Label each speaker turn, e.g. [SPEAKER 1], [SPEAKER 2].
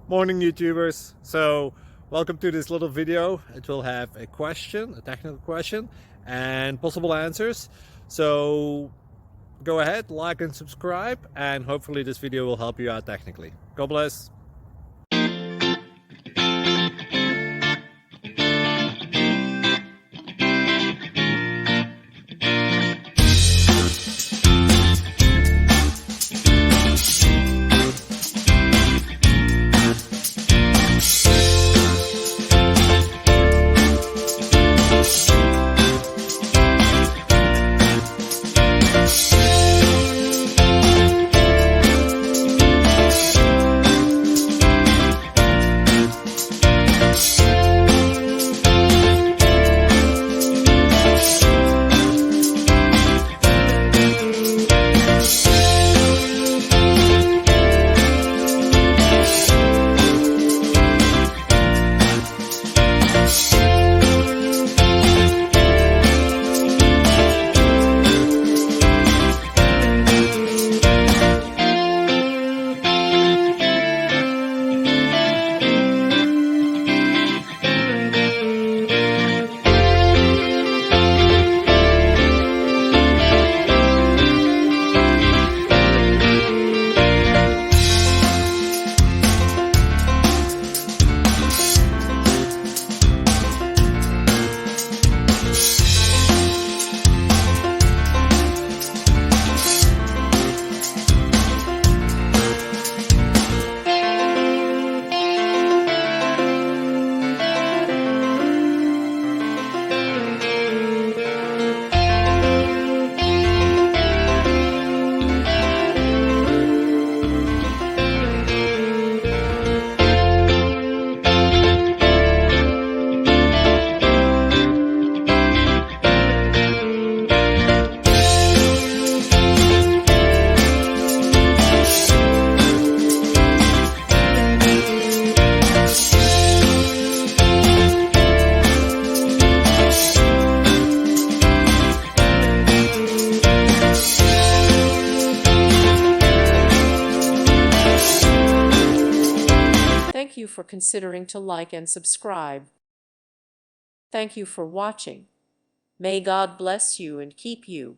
[SPEAKER 1] Morning YouTubers. So welcome to this little video. It will have a question, a technical question, and possible answers. So go ahead, like and subscribe, and hopefully this video will help you out technically. God bless.
[SPEAKER 2] Thank you for considering to like and subscribe. Thank you for watching. May God bless you and keep you.